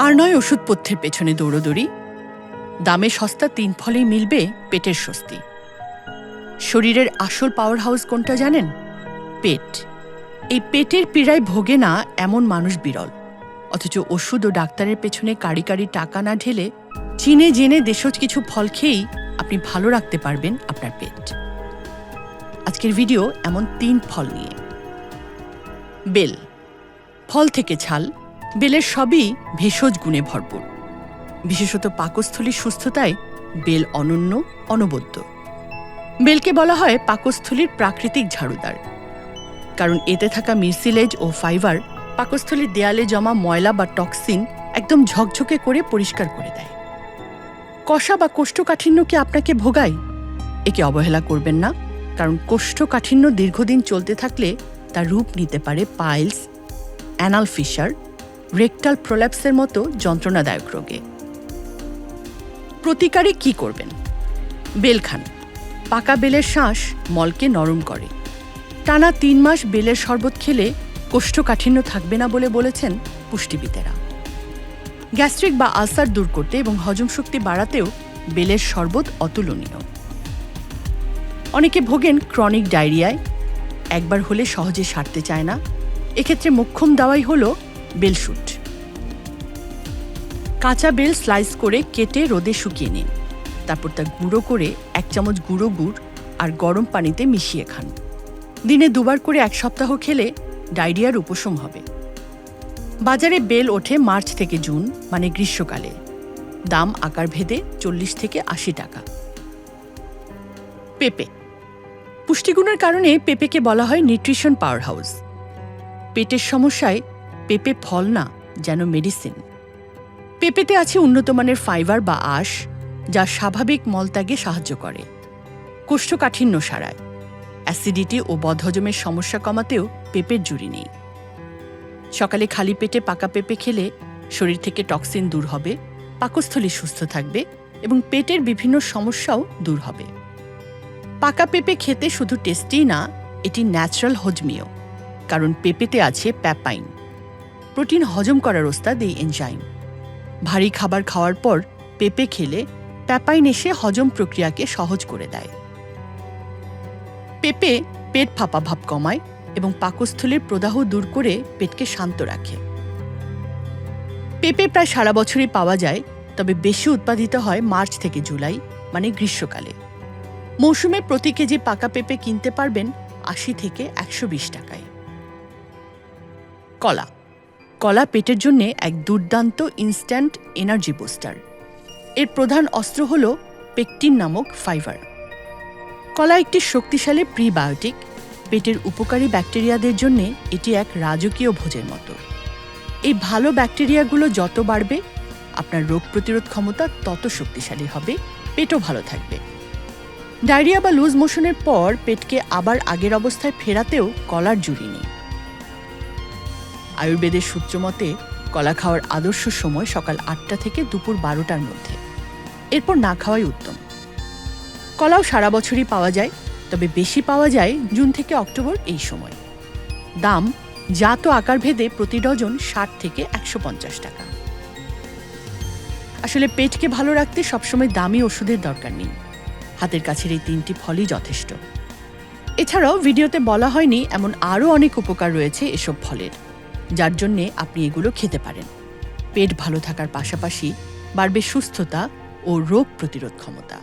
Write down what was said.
আর নয় ওষুধপথ্যের পেছনে দৌড়োদৌড়ি। দামে সস্তা 3 ফলেই মিলবে পেটের স্বস্তি। শরীরের আসল পাওয়ার হাউস কোনটা জানেন? পেট। এই পেটের পীড়ায় ভোগে না এমন মানুষ বিরল, অথচ ওষুধ ও ডাক্তারের পেছনে কারি কারি টাকা না ঢেলে চিনে জেনে দেশজ কিছু ফল খেয়েই আপনি ভালো রাখতে পারবেন আপনার পেট। আজকের ভিডিও এমন 3 ফল নিয়ে। বেল। ফল থেকে ছাল, বেলের সবই ভেষজ গুণে ভরপুর। বিশেষত পাকস্থলীর সুস্থতায় বেল অনন্য, অনবদ্য। বেলকে বলা হয় পাকস্থলীর প্রাকৃতিক ঝাড়ুদার, কারণ এতে থাকা মিউসিলেজ ও ফাইবার পাকস্থলীর দেয়ালে জমা ময়লা বা টক্সিন একদম ঝকঝকে করে পরিষ্কার করে দেয়। কষা বা কোষ্ঠকাঠিন্য কি আপনাকে ভোগায়? একে অবহেলা করবেন না, কারণ কোষ্ঠকাঠিন্য দীর্ঘদিন চলতে থাকলে তার রূপ নিতে পারে পাইলস, অ্যানাল ফিশার, রেকটাল প্রোল্যাপসের মতো যন্ত্রণাদায়ক রোগে। প্রতিকারে কি করবেন? বেল খান। পাকা বেলের শাঁস মলকে নরম করে। টানা 3 মাস বেলের শরবত খেলে কোষ্ঠকাঠিন্য থাকবে না বলে বলেছেন পুষ্টিবিদেরা। গ্যাস্ট্রিক বা আলসার দূর করতে এবং হজম শক্তি বাড়াতেও বেলের শরবত অতুলনীয়। অনেকে ভোগেন ক্রনিক ডায়রিয়ায়, একবার হলে সহজে সারতে চায় না। এক্ষেত্রে মোক্ষম দাওয়াই হল বেলশুট। কাঁচা বেল স্লাইস করে কেটে রোদে শুকিয়ে নিন, তারপর তা গুঁড়ো করে 1 চামচ গুঁড়ো গুড় আর গরম পানিতে মিশিয়ে খান। দিনে 2 বার করে 1 সপ্তাহ খেলে ডায়রিয়ার উপশম হবে। বাজারে বেল ওঠে মার্চ থেকে জুন, মানে গ্রীষ্মকালে। দাম আকার ভেদে 40 থেকে 80 টাকা। পেঁপে। পুষ্টিগুণের কারণে পেঁপেকে বলা হয় নিউট্রিশন পাওয়ার হাউস। পেটের সমস্যায় পেঁপে ফল না, যেন মেডিসিন। পেঁপেতে আছে উন্নত মানের ফাইবার বা আঁশ, যা স্বাভাবিক মলত্যাগে সাহায্য করে। কোষ্ঠকাঠিন্য সারায়। অ্যাসিডিটি ও বদহজমের সমস্যা কমাতেও পেঁপের জুড়ি নেই। সকালে খালি পেটে পাকা পেঁপে খেলে শরীর থেকে টক্সিন দূর হবে, পাকস্থলী সুস্থ থাকবে এবং পেটের বিভিন্ন সমস্যাও দূর হবে। পাকা পেঁপে খেতে শুধু টেস্টিই না, এটি ন্যাচারাল হজমীয়, কারণ পেঁপেতে আছে প্যাপাইন, প্রোটিন হজম করার ওস্তাদ এই এনজাইম। ভারী খাবার খাওয়ার পর পেঁপে খেলে প্যাপাইন এসে হজম প্রক্রিয়াকে সহজ করে দেয়। পেঁপে পেট ফাঁপা ভাব কমায় এবং পাকস্থলীর প্রদাহ দূর করে পেটকে শান্ত রাখে। পেঁপে প্রায় সারা বছরই পাওয়া যায়, তবে বেশি উৎপাদিত হয় মার্চ থেকে জুলাই, মানে গ্রীষ্মকালে। মৌসুমে প্রতি কেজি পাকা পেঁপে কিনতে পারবেন 80 থেকে 120 টাকায়। কলা। কলা পেটের জন্য এক দুর্দান্ত ইনস্ট্যান্ট এনার্জি বুস্টার। এর প্রধান অস্ত্র হল পেকটিন নামক ফাইবার। কলা একটি শক্তিশালী প্রিবায়োটিক। পেটের উপকারী ব্যাকটেরিয়াদের জন্য এটি এক রাজকীয় ভোজের মতো। এই ভালো ব্যাকটেরিয়াগুলো যত বাড়বে, আপনার রোগ প্রতিরোধ ক্ষমতা তত শক্তিশালী হবে, পেটও ভালো থাকবে। ডায়রিয়া বা লুজ মোশনের পর পেটকে আবার আগের অবস্থায় ফেরাতেও কলার জুড়ি নেই। আয়ুর্বেদের সূত্র মতে কলা খাওয়ার আদর্শ সময় সকাল 8টা থেকে দুপুর 12টার মধ্যে, এরপর না খাওয়াই উত্তম। কলাও সারা বছরই পাওয়া যায়, তবে বেশি পাওয়া যায় জুন থেকে অক্টোবর এই সময়। দাম জাত আকার ভেদে প্রতি ডজন 60 থেকে 150 টাকা। আসলে পেটকে ভালো রাখতে সবসময় দামি ওষুধের দরকার নেই, হাতের কাছের এই 3টি ফলই যথেষ্ট। এছাড়াও ভিডিওতে বলা হয়নি এমন আরও অনেক উপকার রয়েছে এসব ফলের, যার জন্যে আপনি এগুলো খেতে পারেন। পেট ভালো থাকার পাশাপাশি বাড়বে সুস্থতা ও রোগ প্রতিরোধ ক্ষমতা।